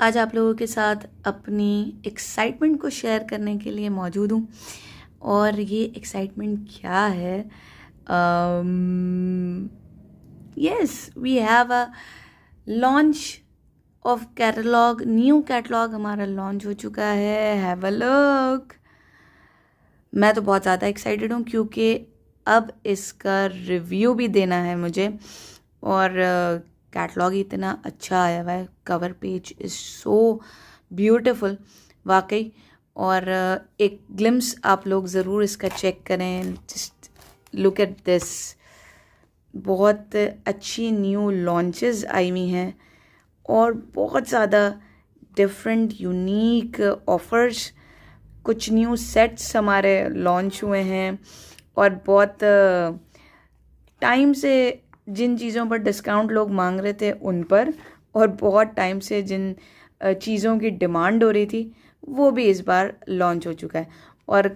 आज आप लोगों के साथ अपनी एक्साइटमेंट को शेयर करने के लिए मौजूद हूँ। और ये एक्साइटमेंट क्या है? Yes, we have a launch of catalogue, new catalogue हमारा लॉन्च हो चुका है। Have a look. मैं तो बहुत ज़्यादा एक्साइटेड हूँ क्योंकि अब इसका रिव्यू भी देना है मुझे। और कैटलॉग इतना अच्छा आया हुआ है, cover page is so beautiful वाकई। और एक ग्लिम्स आप लोग ज़रूर इसका चेक करें। Just look at this. बहुत अच्छी न्यू लॉन्चेस आई हुई हैं और बहुत ज़्यादा डिफरेंट यूनिक ऑफर्स, कुछ न्यू सेट्स हमारे लॉन्च हुए हैं। और बहुत टाइम से जिन चीज़ों पर डिस्काउंट लोग मांग रहे थे उन पर, और बहुत टाइम से जिन चीज़ों की डिमांड हो रही थी वो भी इस बार लॉन्च हो चुका है। और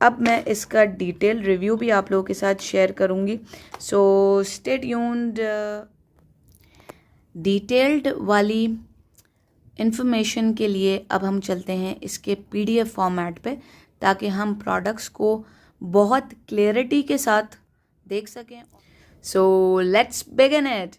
अब मैं इसका डिटेल रिव्यू भी आप लोगों के साथ शेयर करूँगी, सो स्टे ट्यून्ड। डिटेल्ड वाली इन्फॉर्मेशन के लिए अब हम चलते हैं इसके पीडीएफ फॉर्मेट पे, ताकि हम प्रोडक्ट्स को बहुत क्लैरिटी के साथ देख सकें। So let's begin it.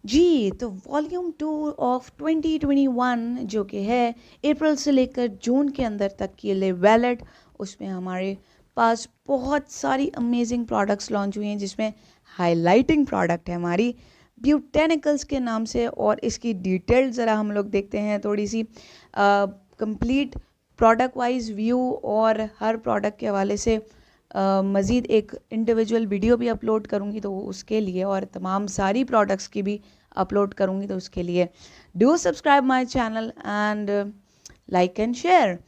जी, तो वॉल्यूम 2 ऑफ 2021 जो कि है अप्रैल से लेकर जून के अंदर तक के लिए वैलिड, उसमें हमारे पास बहुत सारी अमेजिंग प्रोडक्ट्स लॉन्च हुई हैं, जिसमें हाईलाइटिंग प्रोडक्ट है हमारी ब्यूटेनिकल्स के नाम से। और इसकी डिटेल ज़रा हम लोग देखते हैं थोड़ी सी, कंप्लीट प्रोडक्ट वाइज व्यू और हर प्रोडक्ट के हवाले से मज़ीद एक इंडिविजुअल वीडियो भी अपलोड करूँगी तो उसके लिए, और तमाम सारी प्रोडक्ट्स की भी अपलोड करूँगी तो उसके लिए do subscribe my channel and like and share.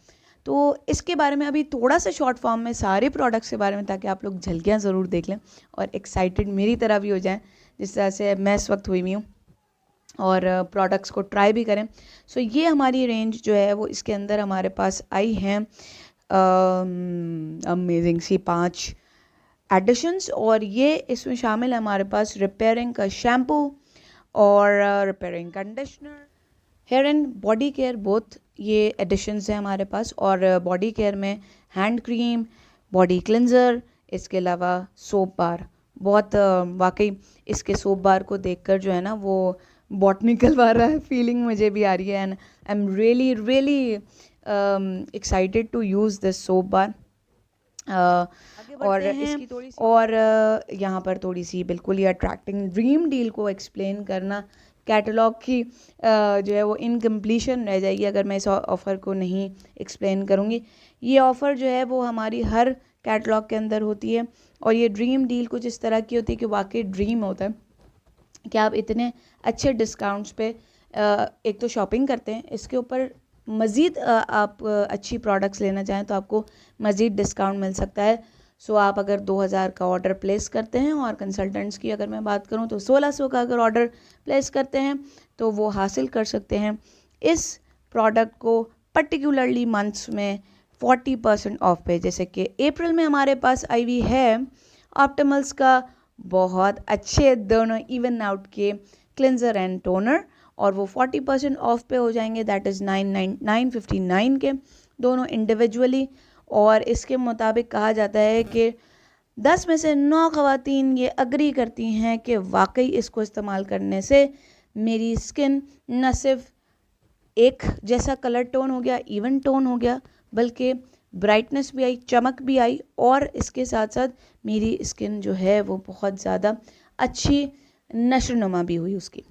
तो इसके बारे में अभी थोड़ा सा शॉर्ट फॉर्म में सारे प्रोडक्ट्स के बारे में, ताकि आप लोग झलकियाँ ज़रूर देख लें और एक्साइटेड मेरी तरह भी हो जाएं जिस तरह से मैं इस वक्त हुई हुई हूँ, और प्रोडक्ट्स को ट्राई भी करें। सो ये हमारी रेंज जो है वो इसके अंदर हमारे पास आई हैं अमेजिंग सी 5 एडिशंस। और ये इसमें शामिल है हमारे पास रिपेयरिंग का शैम्पू और repairing conditioner, hair and body care both ये एडिशंस हैं हमारे पास। और बॉडी केयर में हैंड क्रीम, बॉडी क्लिंजर, इसके अलावा सोप बार। बहुत वाकई इसके सोप बार को देखकर जो है ना वो बॉटनिकल वाला फीलिंग मुझे भी आ रही है, and I am really really excited to use this soap bar. और इसकी थोड़ी सी और यहाँ पर थोड़ी सी बिल्कुल ही अट्रैक्टिंग ड्रीम डील को एक्सप्लेन करना, कैटलॉग की जो है वो इनकम्प्लीशन रह जाएगी अगर मैं इस ऑफ़र को नहीं एक्सप्लेन करूँगी। ये ऑफ़र जो है वो हमारी हर कैटलॉग के अंदर होती है, और ये ड्रीम डील कुछ इस तरह की होती है कि वाकई ड्रीम होता है कि आप इतने अच्छे डिस्काउंट्स पे एक तो शॉपिंग करते हैं, इसके ऊपर मज़ीद आप अच्छी प्रोडक्ट्स लेना चाहें तो आपको मज़ीद डिस्काउंट मिल सकता है। सो आप अगर 2000 का ऑर्डर प्लेस करते हैं, और कंसल्टेंट्स की अगर मैं बात करूं तो 1600 का अगर ऑर्डर प्लेस करते हैं तो वो हासिल कर सकते हैं इस प्रोडक्ट को पर्टिकुलरली मंथ्स में 40% ऑफ पे। जैसे कि अप्रैल में हमारे पास आई हुई है ऑप्टिमल्स का बहुत अच्छे दोनों इवन आउट के क्लिंजर एंड टोनर, और वो 40% ऑफ पे हो जाएंगे। दैट इज़ 959 के दोनों इंडिविजुअली। और इसके मुताबिक कहा जाता है कि 10 में से 9 ख़वातीन ये अग्री करती हैं कि वाकई इसको इस्तेमाल करने से मेरी स्किन न सिर्फ एक जैसा कलर टोन हो गया, इवन टोन हो गया, बल्कि ब्राइटनेस भी आई, चमक भी आई, और इसके साथ साथ मेरी स्किन जो है वो बहुत ज़्यादा अच्छी नशोनुमा भी हुई उसकी।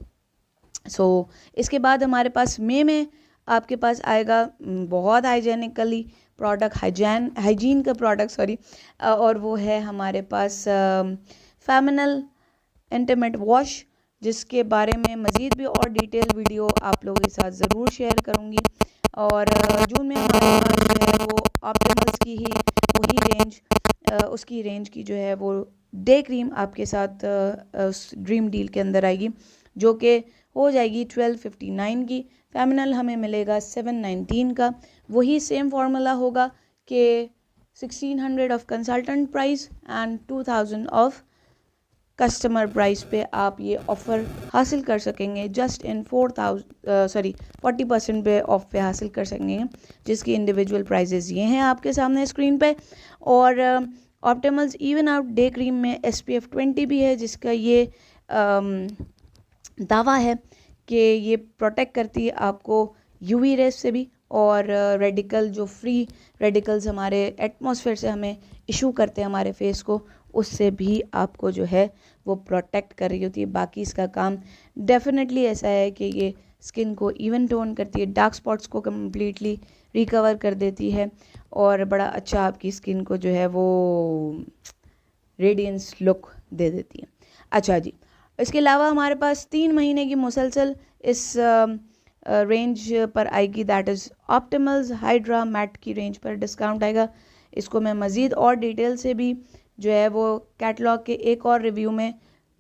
सो इसके बाद हमारे पास मई में आपके पास आएगा बहुत हाइजेनिकली प्रोडक्ट, हाइजीन का प्रोडक्ट सॉरी, और वो है हमारे पास फेमिनल इंटीमेट वॉश, जिसके बारे में मज़ीद भी और डिटेल वीडियो आप लोगों के साथ ज़रूर शेयर करूँगी। और जून में हमारे पास जो है वो ऑप्टिमल्स की ही वही रेंज, उसकी रेंज की जो है वो डे क्रीम आपके साथ उस ड्रीम डील के अंदर आएगी, जो कि हो जाएगी 1259 की। फेमिनल हमें मिलेगा 719 का। वही सेम फार्मूला होगा कि 1600 of consultant price and 2000 of customer price पे आप ये ऑफ़र हासिल कर सकेंगे। जस्ट इन 40% पे ऑफ पे हासिल कर सकेंगे, जिसकी इंडिविजुअल प्राइजेज़ ये हैं आपके सामने स्क्रीन पे। और ऑप्टिमल्स इवन आउट डे क्रीम में SPF 20 भी है, जिसका ये दावा है कि ये प्रोटेक्ट करती है आपको UV रेस से भी, और रेडिकल जो फ्री रेडिकल्स हमारे एटमॉस्फेयर से हमें इशू करते हैं हमारे फेस को, उससे भी आपको जो है वो प्रोटेक्ट कर रही होती है। बाकी इसका काम डेफिनेटली ऐसा है कि ये स्किन को इवन टोन करती है, डार्क स्पॉट्स को कम्प्लीटली रिकवर कर देती है, और बड़ा अच्छा आपकी स्किन को जो है वो रेडियंस लुक दे देती है। अच्छा जी, इसके अलावा हमारे पास 3 महीने की मुसलसल इस रेंज पर आएगी, दैट इज़ ऑप्टिमल्स हाइड्रा मैट की रेंज पर डिस्काउंट आएगा। इसको मैं मज़ीद और डिटेल से भी जो है वो कैटलॉग के एक और रिव्यू में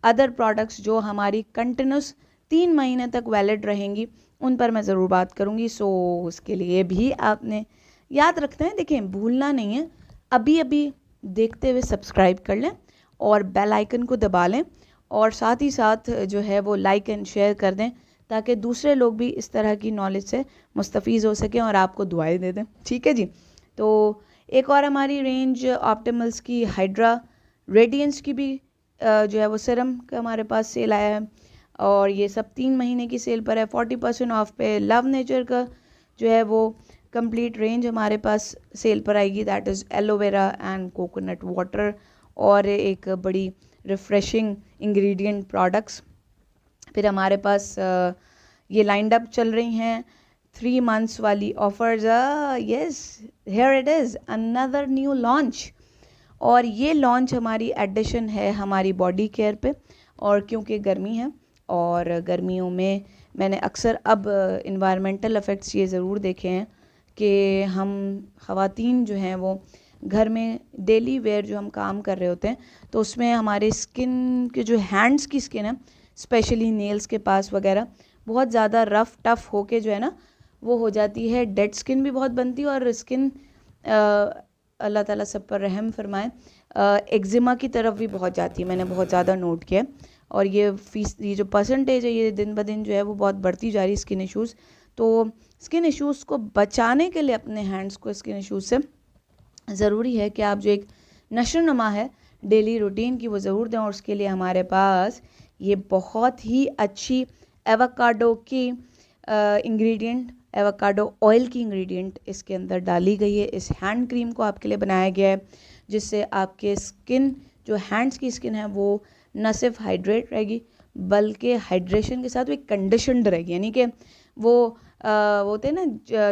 अदर प्रोडक्ट्स जो हमारी कंटिन्यूस 3 महीने तक वैलिड रहेंगी उन पर मैं ज़रूर बात करूँगी। सो उसके लिए भी आपने याद रखना है, देखें भूलना नहीं है, अभी अभी देखते हुए सब्सक्राइब कर लें और बेल आइकन को दबा लें, और साथ ही साथ जो है वो लाइक एंड शेयर कर दें, ताकि दूसरे लोग भी इस तरह की नॉलेज से मुस्तफ़ीज़ हो सकें और आपको दुआएं दे दें। ठीक है जी। तो एक और हमारी रेंज ऑप्टिमल्स की हाइड्रा रेडियंस की भी जो है वो सीरम का हमारे पास सेल आया है, और ये सब 3 महीने की सेल पर है 40% ऑफ पे। लव नेचर का जो है वो कंप्लीट रेंज हमारे पास सेल पर आएगी, that is aloe vera and coconut water, और एक बड़ी रिफ़्रेशिंग इंग्रेडिएंट प्रोडक्ट्स। फिर हमारे पास ये लाइंड अप चल रही हैं 3 मंथ्स वाली offers. Yes, here it is another new launch, और ये लॉन्च हमारी एडिशन है हमारी बॉडी केयर पे। और क्योंकि गर्मी है और गर्मियों में मैंने अक्सर अब इन्वायरमेंटल इफ़ेक्ट्स ये ज़रूर देखे हैं कि हम ख़वातीन जो हैं वो घर में डेली वेयर जो हम काम कर रहे होते हैं, तो उसमें हमारे स्किन के जो हैंड्स की स्किन है, स्पेशली नेल्स के पास वगैरह, बहुत ज़्यादा रफ़ टफ़ होके जो है ना वो हो जाती है, डेड स्किन भी बहुत बनती है, और स्किन अल्लाह ताला सब पर रहम फरमाए एक्जिमा की तरफ भी बहुत जाती है, मैंने बहुत ज़्यादा नोट किया। और ये जो परसेंटेज है ये दिन ब दिन जो है वो बहुत बढ़ती जा रही है स्किन इश्यूज़। तो स्किन इश्यूज़ को बचाने के लिए अपने हैंड्स को स्किन इश्यूज़ से ज़रूरी है कि आप जो एक नशोनुमा है डेली रूटीन की वो ज़रूर दें, और उसके लिए हमारे पास ये बहुत ही अच्छी एवोकाडो की इंग्रेडिएंट, एवोकाडो ऑयल की इंग्रेडिएंट इसके अंदर डाली गई है। इस हैंड क्रीम को आपके लिए बनाया गया है, जिससे आपके स्किन जो हैंड्स की स्किन है वो न सिर्फ हाइड्रेट रहेगी, बल्कि हाइड्रेशन के साथ वो एक कंडीशनड रहेगी। यानी कि वो होते हैं ना,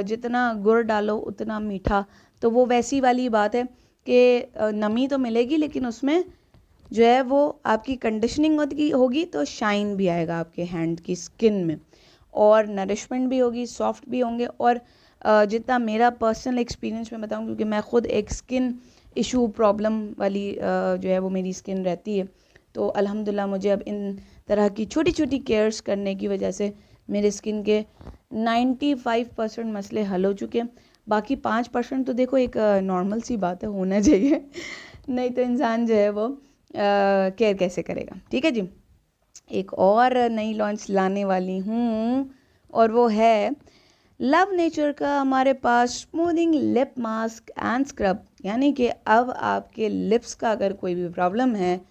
जितना गुड़ डालो उतना मीठा, तो वो वैसी वाली बात है कि नमी तो मिलेगी लेकिन उसमें जो है वो आपकी कंडीशनिंग होगी, तो शाइन भी आएगा आपके हैंड की स्किन में, और नरिशमेंट भी होगी, सॉफ्ट भी होंगे। और जितना मेरा पर्सनल एक्सपीरियंस मैं बताऊं, क्योंकि मैं ख़ुद एक स्किन इशू प्रॉब्लम वाली जो है वो मेरी स्किन रहती है, तो अल्हम्दुलिल्लाह मुझे अब इन तरह की छोटी छोटी केयर्स करने की वजह से मेरे स्किन के 95% मसले हल हो चुके हैं। बाकी 5% तो देखो एक नॉर्मल सी बात है, होना चाहिए, नहीं तो इंसान जो है वो केयर कैसे करेगा। ठीक है जी। एक और नई लॉन्च लाने वाली हूँ, और वो है लव नेचर का हमारे पास smoothing lip mask and scrub. यानी कि अब आपके लिप्स का अगर कोई भी प्रॉब्लम है,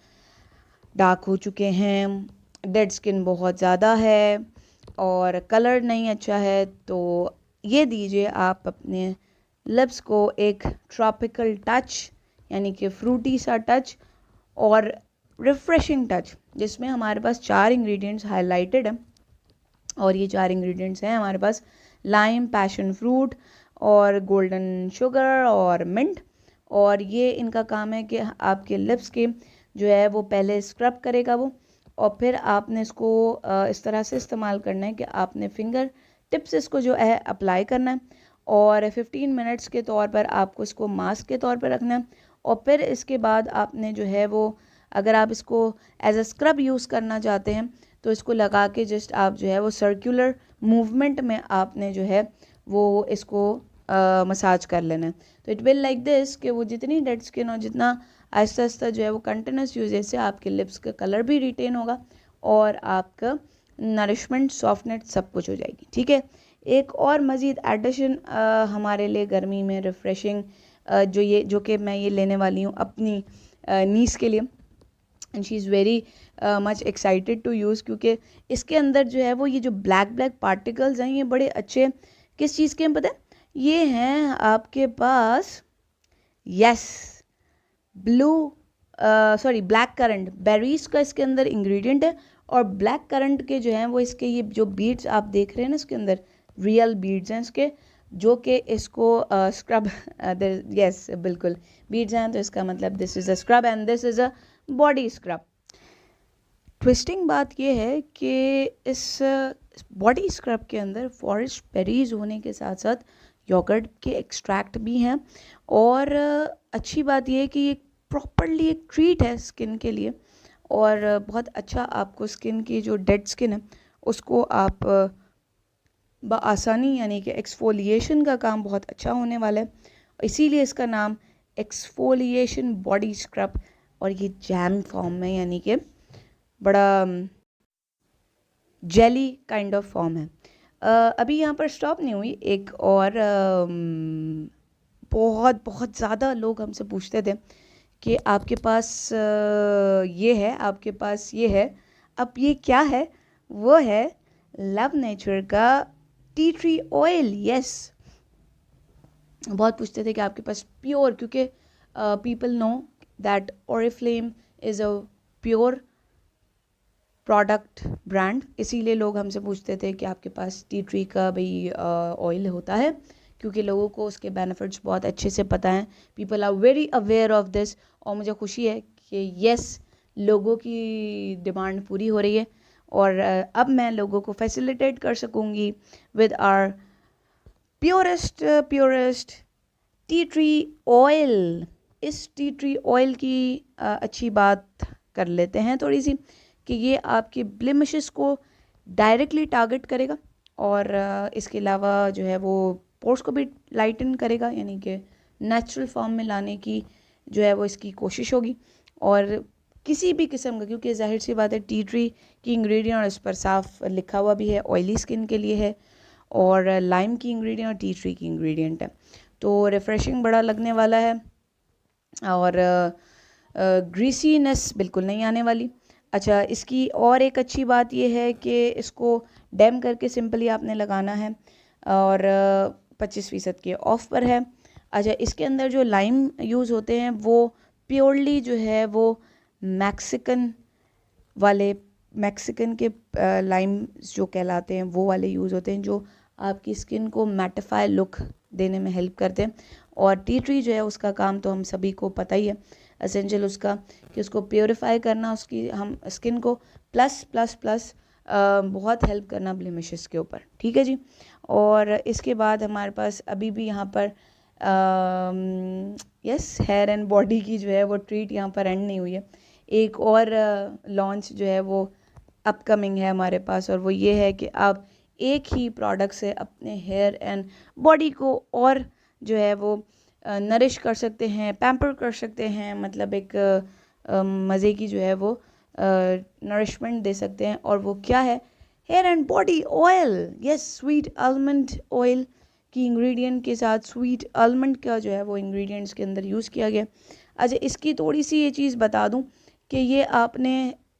डार्क हो चुके हैं, डेड स्किन बहुत ज़्यादा है और कलर नहीं अच्छा है, तो ये दीजिए आप अपने लिप्स को एक ट्रॉपिकल टच, यानी कि फ्रूटी सा टच और रिफ़्रेशिंग टच, जिसमें हमारे पास 4 इंग्रेडिएंट्स हाईलाइटेड हैं। और ये 4 इंग्रेडिएंट्स हैं हमारे पास लाइम, पैशन फ्रूट और गोल्डन शुगर और मिंट। और ये इनका काम है कि आपके लिप्स के जो है वो पहले स्क्रब करेगा वो, और फिर आपने इसको इस तरह से इस्तेमाल करना है कि आपने फिंगर टिप्स इसको जो है अप्लाई करना है, और 15 मिनट्स के तौर पर आपको इसको मास्क के तौर पर रखना है। और फिर इसके बाद आपने जो है वो, अगर आप इसको एज अ स्क्रब यूज़ करना चाहते हैं, तो इसको लगा के जस्ट आप जो है वो सर्कुलर मूवमेंट में आपने जो है वो इसको मसाज कर लेना है। तो इट विल लाइक दिस कि वो जितनी डेड स्किन और जितना आहिस्ता आहिस्ता जो है वो कंटिन्यूस यूजेज से आपके लिप्स का कलर भी रिटेन होगा और आपका नरिशमेंट, सॉफ्टनेस सब कुछ हो जाएगी। ठीक है, एक और मज़ीद एडिशन हमारे लिए गर्मी में रिफ़्रेशिंग जो कि मैं ये लेने वाली हूँ अपनी नीस के लिए, and she is very much excited to use, क्योंकि इसके अंदर जो है वो ये जो ब्लैक ब्लैक पार्टिकल्स हैं ये बड़े अच्छे किस चीज़ के हैं पता है? ये हैं आपके पास यस ब्लैक करंट, बेरीज का इसके अंदर इंग्रेडिएंट है। और ब्लैक करंट के जो हैं वो इसके ये जो बीड्स आप देख रहे हैं ना इसके अंदर रियल बीड्स हैं इसके, जो कि इसको स्क्रब यस बिल्कुल बीड्स हैं, तो इसका मतलब this is a scrub and this is a body scrub. Twisting बात यह है कि इस बॉडी स्क्रब के अंदर फॉरेस्ट बेरीज होने के साथ साथ योगर्ट के एक्सट्रैक्ट भी हैं, और अच्छी बात यह है कि ये प्रॉपरली एक ट्रीट है स्किन के लिए, और बहुत अच्छा आपको स्किन की जो डेड स्किन है उसको आप बआसानी यानी कि एक्सफोलिएशन का काम बहुत अच्छा होने वाला है, इसीलिए इसका नाम एक्सफोलिएशन बॉडी स्क्रब, और ये जैम फॉर्म में यानी कि बड़ा जेली काइंड ऑफ फॉर्म है। अभी यहाँ पर स्टॉप नहीं हुई, एक और बहुत बहुत ज़्यादा लोग हमसे पूछते थे कि आपके पास ये है, आपके पास ये है, अब ये क्या है? वो है लव नेचर का टी ट्री ऑयल। यस, बहुत पूछते थे कि आपके पास प्योर, क्योंकि people know that Oriflame is a pure product brand, इसीलिए लोग हमसे पूछते थे कि आपके पास टी ट्री का भाई ऑयल होता है, क्योंकि लोगों को उसके बेनिफिट्स बहुत अच्छे से पता हैं। People are very aware of this, और मुझे खुशी है कि यस लोगों की डिमांड पूरी हो रही है, और अब मैं लोगों को फैसिलिटेट कर सकूँगी with our purest tea tree oil. इस टी ट्री ऑयल की अच्छी बात कर लेते हैं थोड़ी सी, कि ये आपके ब्लेमिशेस को डायरेक्टली टारगेट करेगा, और इसके अलावा जो है वो पोर्स को भी लाइटन करेगा, यानी कि नेचुरल फॉर्म में लाने की जो है वो इसकी कोशिश होगी। और किसी भी किस्म का, क्योंकि जाहिर सी बात है टी ट्री की इंग्रेडिएंट और इस पर साफ लिखा हुआ भी है ऑयली स्किन के लिए है, और लाइम की इंग्रेडिएंट और टी ट्री की इंग्रेडिएंट है, तो रिफ़्रेशिंग बड़ा लगने वाला है, और ग्रीसीनेस बिल्कुल नहीं आने वाली। अच्छा, इसकी और एक अच्छी बात यह है कि इसको डैम करके सिंपली आपने लगाना है, और 25% के ऑफ पर है। अच्छा, इसके अंदर जो लाइम यूज़ होते हैं वो प्योरली जो है वो मैक्सिकन के लाइम जो कहलाते हैं वो वाले यूज़ होते हैं, जो आपकी स्किन को मैटिफाई लुक देने में हेल्प करते हैं। और टी ट्री जो है उसका काम तो हम सभी को पता ही है, एसेंशियल उसका कि उसको प्योरीफाई करना, उसकी हम स्किन को प्लस प्लस प्लस बहुत हेल्प करना ब्लेमिशेस के ऊपर। ठीक है जी, और इसके बाद हमारे पास अभी भी यहाँ पर यस हेयर एंड बॉडी की जो है वो ट्रीट यहाँ पर एंड नहीं हुई है, एक और लॉन्च जो है वो अपकमिंग है हमारे पास, और वो ये है कि आप एक ही प्रोडक्ट से अपने हेयर एंड बॉडी को और जो है वो नरिश कर सकते हैं, पैम्पर कर सकते हैं, मतलब एक मज़े की जो है वो नरिशमेंट दे सकते हैं। और वो क्या है? Hair and body oil. Yes, sweet almond oil की इंग्रेडिएंट के साथ स्वीट आलमंड का जो है वो इंग्रेडिएंट्स के अंदर यूज़ किया गया। अच्छा, इसकी थोड़ी सी ये चीज़ बता दूं कि ये आपने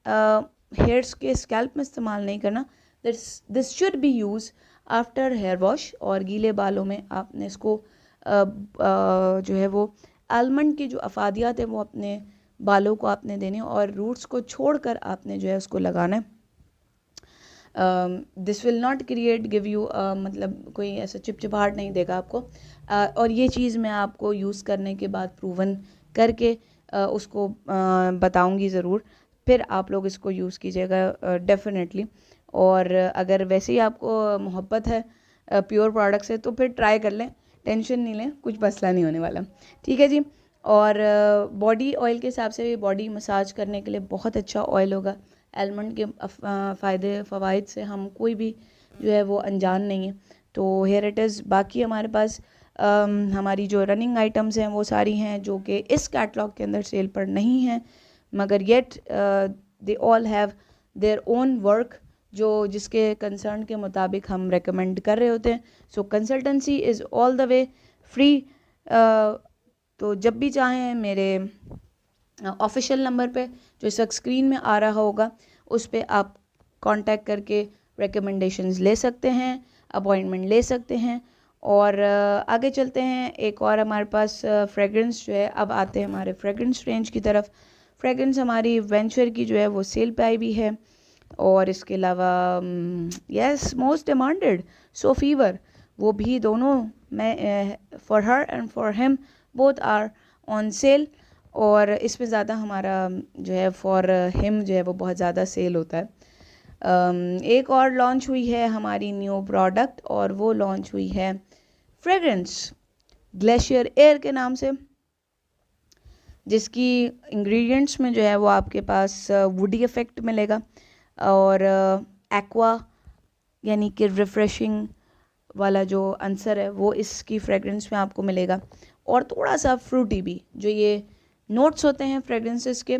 हेयर्स के स्कैल्प में इस्तेमाल नहीं करना, this should be use after hair wash, और गीले बालों में आपने इसको जो है वो आलमंड की जो अफादियात है वो अपने बालों को आपने देने, और रूट्स को छोड़कर आपने जो है उसको लगाना है। This will not create give you मतलब कोई ऐसा चिपचिपाहट नहीं देगा आपको, और ये चीज़ मैं आपको यूज़ करने के बाद प्रूवन करके उसको बताऊंगी ज़रूर, फिर आप लोग इसको यूज़ कीजिएगा डेफिनेटली। और अगर वैसे ही आपको मोहब्बत है प्योर प्रोडक्ट से तो फिर ट्राई कर लें, टेंशन नहीं लें, कुछ मसला नहीं होने वाला। ठीक है जी, और बॉडी ऑयल के हिसाब से बॉडी मसाज करने के लिए बहुत अच्छा ऑयल होगा। आलमंड के फ़ायदे फ़वाइद से हम कोई भी जो है वो अनजान नहीं है। तो हेयर इट इज़। बाकी हमारे पास हमारी जो रनिंग आइटम्स हैं वो सारी हैं जो कि इस कैटलॉग के अंदर सेल पर नहीं हैं, मगर yet they all have their own work जो जिसके कंसर्न के मुताबिक हम रेकमेंड कर रहे होते हैं. So consultancy is all the way free. तो जब भी चाहें मेरे ऑफिशियल नंबर पे जो इस वक्त स्क्रीन में आ रहा होगा उस पे आप कांटेक्ट करके रिकमेंडेशंस ले सकते हैं, अपॉइंटमेंट ले सकते हैं. और आगे चलते हैं. एक और हमारे पास फ्रेगरेंस जो है, अब आते हैं हमारे फ्रेगरेंस रेंज की तरफ. फ्रेगरेंस हमारी वेंचर की जो है वो सेल पे आई भी है. और इसके अलावा yes most demanded so fever, वो भी दोनों मैं for her and for him both are on sale. और इसमें ज़्यादा हमारा जो है फॉर हिम जो है वो बहुत ज़्यादा सेल होता है. एक और लॉन्च हुई है हमारी न्यू प्रोडक्ट और वो लॉन्च हुई है फ्रेगरेंस ग्लेशियर एयर के नाम से, जिसकी इंग्रेडिएंट्स में जो है वो आपके पास वुडी इफ़ेक्ट मिलेगा और एक्वा यानी कि रिफ़्रेशिंग वाला जो आंसर है वो इसकी फ्रेगरेंस में आपको मिलेगा. और थोड़ा सा फ्रूटी भी, जो ये नोट्स होते हैं फ्रेगरेंसेस के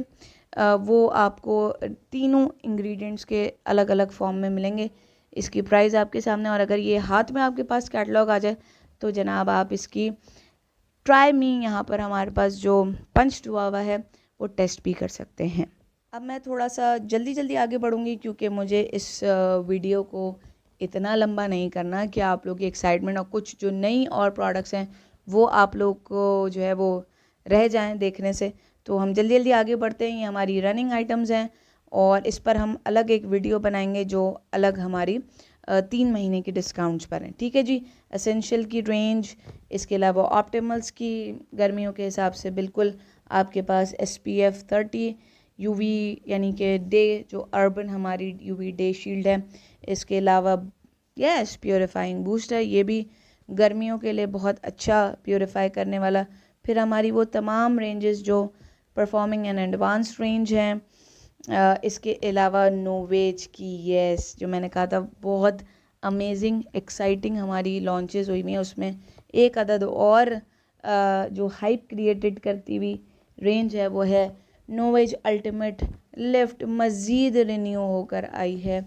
वो आपको तीनों इंग्रेडिएंट्स के अलग अलग फॉर्म में मिलेंगे. इसकी प्राइस आपके सामने, और अगर ये हाथ में आपके पास कैटलॉग आ जाए तो जनाब आप इसकी ट्राई मी यहाँ पर हमारे पास जो पंच हुआ हुआ है वो टेस्ट भी कर सकते हैं. अब मैं थोड़ा सा जल्दी आगे बढ़ूँगी क्योंकि मुझे इस वीडियो को इतना लंबा नहीं करना कि आप लोग की एक्साइटमेंट और कुछ जो नई और प्रोडक्ट्स हैं वो आप लोग को जो है वो रह जाएं देखने से. तो हम जल्दी आगे बढ़ते हैं. ये हमारी रनिंग आइटम्स हैं और इस पर हम अलग एक वीडियो बनाएंगे जो अलग हमारी 3 महीने की डिस्काउंट्स पर हैं. ठीक है जी. एसेंशियल की रेंज, इसके अलावा ऑप्टिमल्स की गर्मियों के हिसाब से बिल्कुल आपके पास SPF 30 UV यानी कि डे जो अर्बन हमारी UV डे शील्ड है. इसके अलावा यस प्योरीफाइंग बूस्ट है, ये भी गर्मियों के लिए बहुत अच्छा प्योरीफाई करने वाला. फिर हमारी वो तमाम रेंजेस जो परफॉर्मिंग एंड एडवांस रेंज हैं. इसके अलावा नोवेज की यस जो मैंने कहा था बहुत अमेजिंग एक्साइटिंग हमारी लॉन्चेस हुई हुई हैं, उसमें एक अदद और जो हाइप क्रिएटेड करती हुई रेंज है वो है नोवेज अल्टीमेट लिफ्ट, मज़ीद रिन्यू होकर आई है.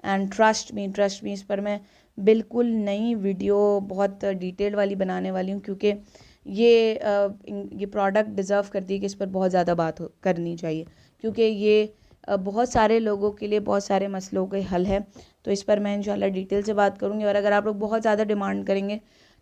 एंड ट्रस्ट मी इस पर मैं बिल्कुल नई वीडियो बहुत डिटेल वाली बनाने वाली हूँ क्योंकि ये प्रोडक्ट डिज़र्व करती है कि इस पर बहुत ज़्यादा बात करनी चाहिए क्योंकि ये बहुत सारे लोगों के लिए बहुत सारे मसलों के हल है. तो इस पर मैं इंशाल्लाह डिटेल से बात करूँगी. और अगर आप लोग बहुत ज़्यादा डिमांड करेंगे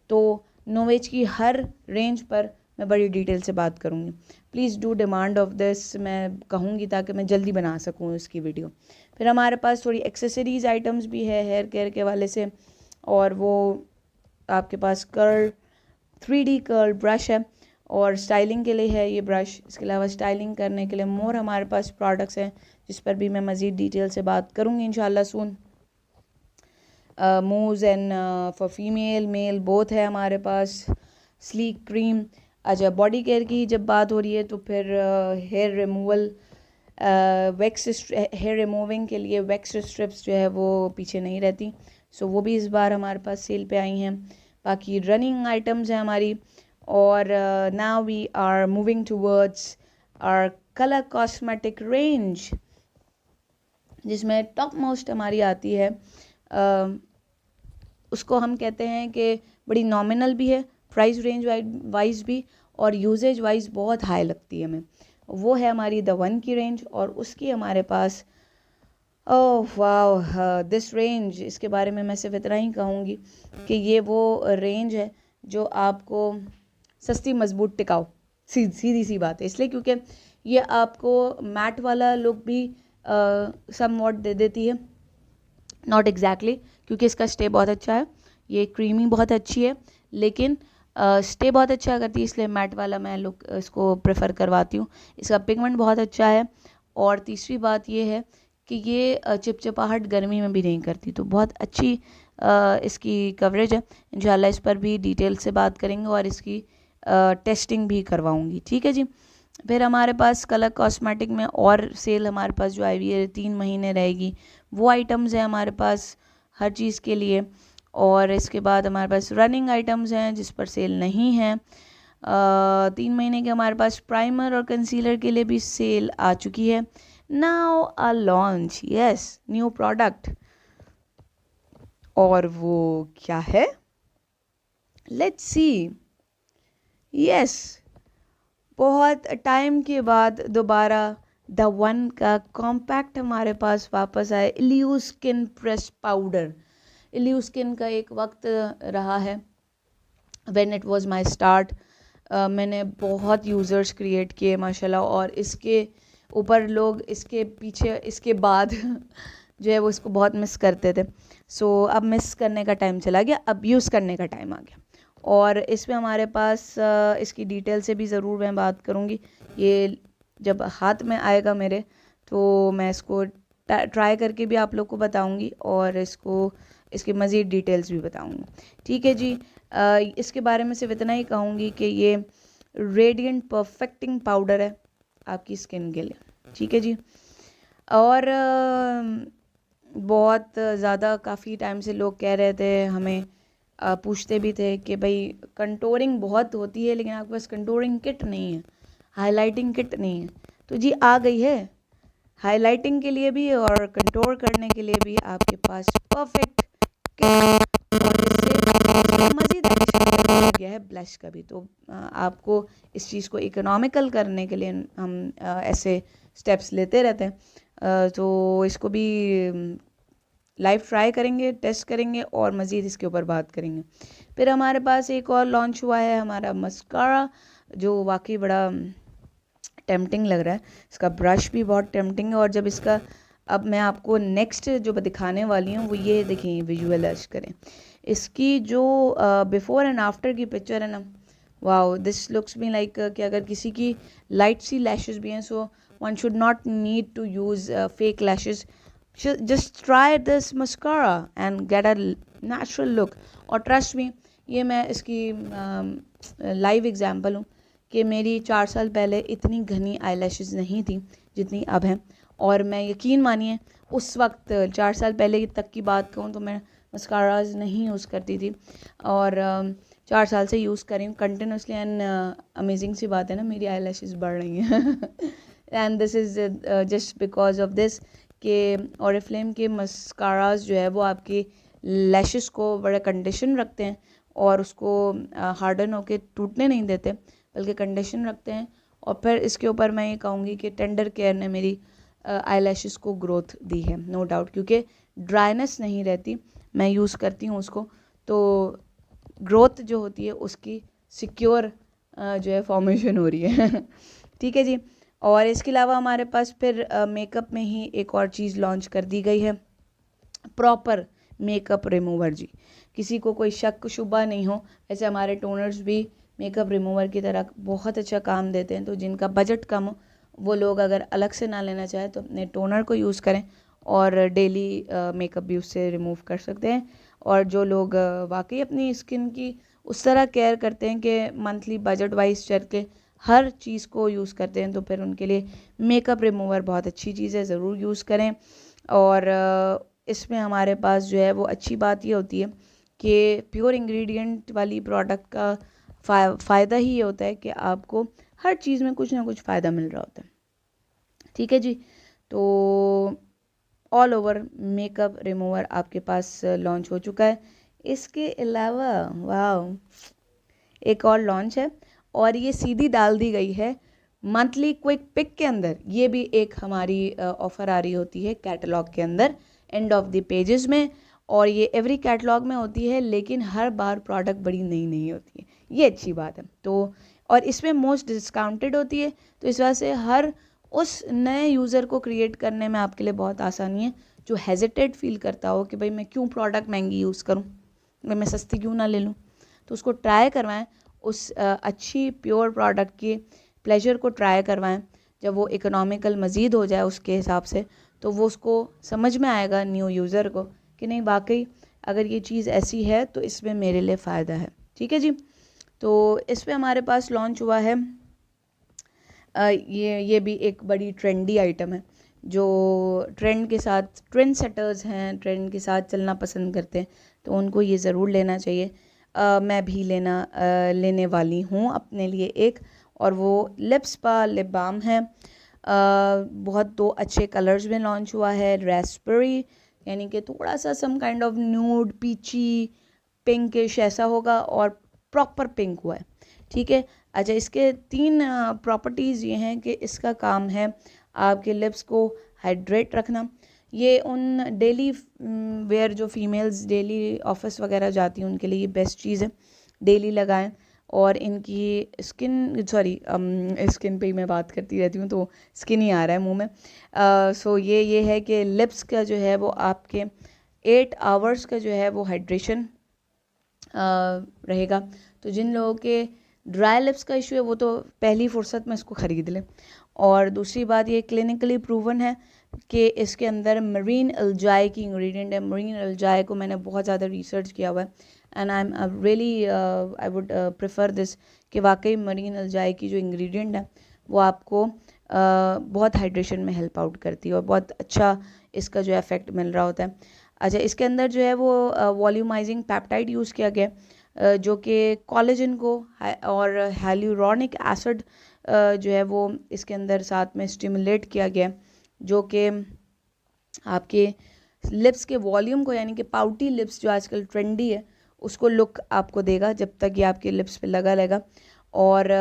तो नोवेज की हर रेंज पर मैं बड़ी डिटेल से बात करूँगी. Please do demand of this, मैं कहूँगी ताकि मैं जल्दी बना सकूँ इसकी वीडियो. फिर हमारे पास थोड़ी एक्सेसरीज़ आइटम्स भी है हेयर केयर के वाले से, और वो आपके पास कर्ल 3D कर्ल ब्रश है और स्टाइलिंग के लिए है ये ब्रश. इसके अलावा स्टाइलिंग करने के लिए मोर हमारे पास प्रोडक्ट्स हैं जिस पर भी मैं मज़ीद डिटेल से बात करूँगी इंशाल्लाह soon. Moves and for female male both है हमारे पास. Sleek cream. अच्छा, बॉडी केयर की जब बात हो रही है तो फिर हेयर रिमूवल हेयर रिमूविंग के लिए वैक्स स्ट्रिप्स जो है वो पीछे नहीं रहती. सो वो भी इस बार हमारे पास सेल पे आई हैं. बाकी रनिंग आइटम्स हैं हमारी. और now we are moving towards our colour cosmetic range जिसमें टॉप मोस्ट हमारी आती है. उसको हम कहते हैं कि बड़ी नॉमिनल भी है, प्राइस रेंज वाइज भी, और यूजेज वाइज बहुत हाई लगती है हमें. वो है हमारी द वन की रेंज. और उसकी हमारे पास ओह वाह दिस रेंज, इसके बारे में मैं सिर्फ इतना ही कहूँगी कि ये वो रेंज है जो आपको सस्ती मजबूत टिकाऊ सीधी सी बात है. इसलिए क्योंकि ये आपको मैट वाला लुक भी समवॉट दे देती है, नॉट एग्जैक्टली क्योंकि इसका स्टे बहुत अच्छा है. ये क्रीमी बहुत अच्छी है लेकिन स्टे बहुत अच्छा करती है, इसलिए मैट वाला मैं लुक इसको प्रेफर करवाती हूँ. इसका पिगमेंट बहुत अच्छा है. और तीसरी बात ये है कि ये चिपचिपाहट गर्मी में भी नहीं करती, तो बहुत अच्छी इसकी कवरेज है. इंशाल्लाह इस पर भी डिटेल से बात करेंगे और इसकी टेस्टिंग भी करवाऊँगी. ठीक है जी. फिर हमारे पास कलर कॉस्मेटिक में और सेल हमारे पास जो आई हुई है 3 महीने रहेगी, वो आइटम्स हैं हमारे पास हर चीज़ के लिए. और इसके बाद हमारे पास रनिंग आइटम्स हैं जिस पर सेल नहीं है। 3 महीने के हमारे पास प्राइमर और कंसीलर के लिए भी सेल आ चुकी है। Now a launch, yes, new product, और वो क्या है, लेट्स सी। यस, बहुत टाइम के बाद दोबारा द वन का कॉम्पैक्ट हमारे पास वापस आया, इल्यू स्किन प्रेस पाउडर। इल्यू स्किन का एक वक्त रहा है when it was my start, मैंने बहुत यूज़र्स क्रिएट किए माशाल्लाह, और इसके ऊपर लोग इसके पीछे इसके बाद जो है वो इसको बहुत मिस करते थे। सो अब मिस करने का टाइम चला गया, अब यूज़ करने का टाइम आ गया। और इसमें हमारे पास इसकी डिटेल से भी ज़रूर मैं बात करूँगी। ये जब हाथ में आएगा मेरे तो मैं इसको ट्राई करके भी आप लोग को बताऊँगी और इसकी मज़ीद डिटेल्स भी बताऊँगी। ठीक है जी। इसके बारे में सिर्फ इतना ही कहूँगी कि ये रेडिएंट परफेक्टिंग पाउडर है आपकी स्किन के लिए। ठीक है जी। और बहुत ज़्यादा काफ़ी टाइम से लोग कह रहे थे, हमें पूछते भी थे कि भाई कंटूरिंग बहुत होती है लेकिन आपके पास कंटूरिंग किट नहीं है, हाइलाइटिंग किट नहीं है। तो जी आ गई है, हाइलाइटिंग के लिए भी और कंटूर करने के लिए भी आपके पास परफेक्ट किट, और इससे मज़ीद एडिशन कर दिया गया है ब्लश का भी। तो आपको इस चीज़ को इकोनॉमिकल करने के लिए हम ऐसे स्टेप्स लेते रहते हैं। तो इसको भी लाइव ट्राई करेंगे, टेस्ट करेंगे और मज़ीद इसके ऊपर बात करेंगे। फिर हमारे पास एक और लॉन्च हुआ है हमारा मस्कारा, जो वाकई बड़ा टेम्पटिंग लग रहा है। इसका ब्रश भी बहुत टेम्पटिंग है, और जब इसका अब मैं आपको नेक्स्ट जो दिखाने वाली हूँ वो ये देखें, विजुअलाइज करें इसकी जो बिफोर एंड आफ्टर की पिक्चर है ना, wow, this looks me like कि अगर किसी की लाइट सी लैशेस भी हैं, so one should not need to use fake lashes, just try this mascara and get a natural look। और ट्रस्ट मी, ये मैं इसकी लाइव एग्जांपल हूँ कि मेरी 4 साल पहले इतनी घनी आईलैशेस नहीं थी जितनी अब हैं। और मैं यकीन मानिए उस वक्त 4 साल पहले तक की बात कहूँ तो मैं मस्काराज नहीं यूज़ करती थी, और 4 साल से यूज़ कर रही हूँ कंटिन्यूसली, एंड अमेजिंग सी बात है ना, मेरी आईलैशेस बढ़ रही हैं and this is just because of this के ओरिफ्लेम के मस्काराज जो है वो आपकी लैशेस को बड़ा कंडीशन रखते हैं और उसको हार्डन होके टूटने नहीं देते, बल्कि कंडीशन रखते हैं। और फिर इसके ऊपर मैं ये कहूँगी कि टेंडर केयर ने मेरी आईलैशेस को ग्रोथ दी है, नो डाउट, क्योंकि ड्राइनेस नहीं रहती, मैं यूज़ करती हूँ उसको, तो ग्रोथ जो होती है उसकी सिक्योर जो है फॉर्मेशन हो रही है ठीक है जी। और इसके अलावा हमारे पास फिर मेकअप में ही एक और चीज़ लॉन्च कर दी गई है, प्रॉपर मेकअप रिमूवर जी। किसी को कोई शक शुबा नहीं हो, ऐसे हमारे टोनर्स भी मेकअप रिमूवर की तरह बहुत अच्छा काम देते हैं। तो जिनका बजट कम हो वो लोग अगर अलग से ना लेना चाहे तो अपने टोनर को यूज़ करें और डेली मेकअप भी उससे रिमूव कर सकते हैं। और जो लोग वाकई अपनी स्किन की उस तरह केयर करते हैं कि मंथली बजट वाइज चल के हर चीज़ को यूज़ करते हैं, तो फिर उनके लिए मेकअप रिमूवर बहुत अच्छी चीज़ है, ज़रूर यूज़ करें। और इसमें हमारे पास जो है वो अच्छी बात ये होती है कि प्योर इंग्रेडिएंट वाली प्रोडक्ट का फ़ायदा ही ये होता है कि आपको हर चीज़ में कुछ ना कुछ फ़ायदा मिल रहा होता है। ठीक है जी। तो ऑल ओवर मेकअप रिमूवर आपके पास लॉन्च हो चुका है। इसके अलावा वाह, एक और लॉन्च है और ये सीधी डाल दी गई है मंथली क्विक पिक के अंदर। ये भी एक हमारी ऑफ़र आ रही होती है कैटलॉग के अंदर एंड ऑफ द पेजेस में, और ये एवरी कैटलॉग में होती है, लेकिन हर बार प्रोडक्ट बड़ी नई नहीं होती है, ये अच्छी बात है। तो और इसमें मोस्ट डिस्काउंटेड होती है, तो इस वजह से हर उस नए यूज़र को क्रिएट करने में आपके लिए बहुत आसानी है जो हेजिटेट फील करता हो कि भाई मैं क्यों प्रोडक्ट महंगी यूज़ करूँ, मैं सस्ती क्यों ना ले लूँ। तो उसको ट्राई करवाएं, उस अच्छी प्योर प्रोडक्ट की प्लेजर को ट्राई करवाएं। जब वो इकोनॉमिकल मज़ीद हो जाए उसके हिसाब से, तो वो उसको समझ में आएगा न्यू यूज़र को कि नहीं वाकई अगर ये चीज़ ऐसी है तो इसमें मेरे लिए फ़ायदा है। ठीक है जी। तो इस पर हमारे पास लॉन्च हुआ है ये भी एक बड़ी ट्रेंडी आइटम है जो ट्रेंड के साथ ट्रेंड सेटर्स हैं, ट्रेंड के साथ चलना पसंद करते हैं, तो उनको ये ज़रूर लेना चाहिए। मैं भी लेने वाली हूँ अपने लिए एक, और वो लिप्स का लिप बाम है। बहुत दो अच्छे कलर्स में लॉन्च हुआ है। रेस्पबेरी यानी कि थोड़ा सा some kind of nude peachy pinkish ऐसा होगा, और प्रॉपर पिंक हुआ है, ठीक है। अच्छा, इसके 3 प्रॉपर्टीज़ ये हैं कि इसका काम है आपके लिप्स को हाइड्रेट रखना। ये उन डेली वेयर जो फीमेल्स डेली ऑफिस वगैरह जाती हैं उनके लिए ये बेस्ट चीज़ है, डेली लगाएं। और इनकी स्किन पे ही मैं बात करती रहती हूँ तो स्किन ही आ रहा है मुंह में। सो ये है कि लिप्स का जो है वो आपके 8 आवर्स का जो है वो हाइड्रेशन रहेगा। तो जिन लोगों के ड्राई लिप्स का इशू है वो तो पहली फुर्सत में इसको ख़रीद लें। और दूसरी बात, ये क्लिनिकली प्रूवन है कि इसके अंदर मरीन एल्जाई की इंग्रेडिएंट है। मरीन एल्जाई को मैंने बहुत ज़्यादा रिसर्च किया हुआ है, and I am really I would prefer this, कि वाकई मरीन एल्जाई की जो इंग्रेडिएंट है वो आपको बहुत हाइड्रेशन में हेल्प आउट करती है, और बहुत अच्छा इसका जो इफेक्ट मिल रहा होता है। अच्छा, इसके अंदर जो है वो वॉल्यूमाइजिंग पेप्टाइड यूज़ किया गया है, जो कि कोलेजन को और हाइलुरोनिक एसिड जो है वो इसके अंदर साथ में स्टिमुलेट किया गया है, जो कि आपके लिप्स के वॉल्यूम को, यानी कि पाउटी लिप्स जो आजकल ट्रेंडी है, उसको लुक आपको देगा जब तक ये आपके लिप्स पे लगा रहेगा। और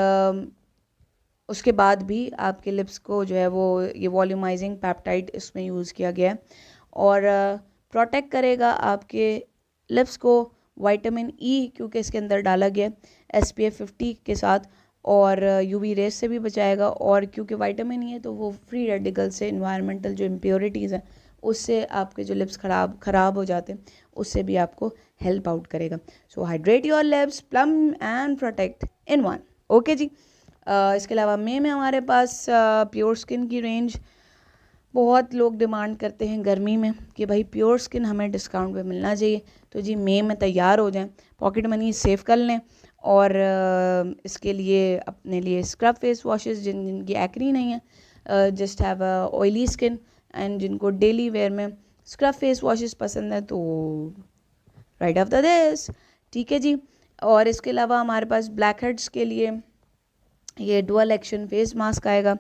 उसके बाद भी आपके लिप्स को जो है वो ये वॉल्यूमाइजिंग पेप्टाइड इसमें यूज़ किया गया है, और प्रोटेक्ट करेगा आपके लिप्स को विटामिन ई, क्योंकि इसके अंदर डाला गया है SPF 50 के साथ, और UV रेस से भी बचाएगा। और क्योंकि विटामिन ई है तो वो फ्री रेडिकल से, इन्वायरमेंटल जो इम्प्योरिटीज़ हैं उससे आपके जो लिप्स ख़राब हो जाते हैं उससे भी आपको हेल्प आउट करेगा। So hydrate your lips, plump and protect in one. Okay जी। इसके अलावा मई में हमारे पास प्योर स्किन की रेंज, बहुत लोग डिमांड करते हैं गर्मी में कि भाई प्योर स्किन हमें डिस्काउंट पे मिलना चाहिए, तो जी मई में तैयार हो जाएं, पॉकेट मनी सेव कर लें। और इसके लिए अपने लिए स्क्रब फेस वॉशेस, जिनकी एक्नी नहीं है, just have a oily skin, and जिनको डेली वेयर में स्क्रब फेस वॉशेस पसंद है तो राइट आफ्टर दिस, ठीक है जी। और इसके अलावा हमारे पास ब्लैक हेड्स के लिए ये डुअल एक्शन फेस मास्क आएगा।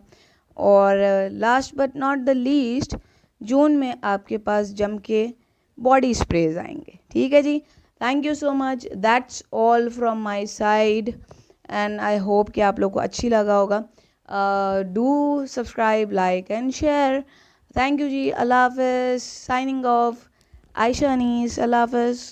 और last but not the least, जून में आपके पास जम के बॉडी स्प्रेज आएंगे, ठीक है जी। Thank you so much, that's all from my side, and I hope कि आप लोग को अच्छी लगा होगा। Do subscribe, like and share. Thank you जी, अल्लाह हाफिज़, साइनिंग ऑफ, आयशा अनीस, अल्लाह हाफिज़।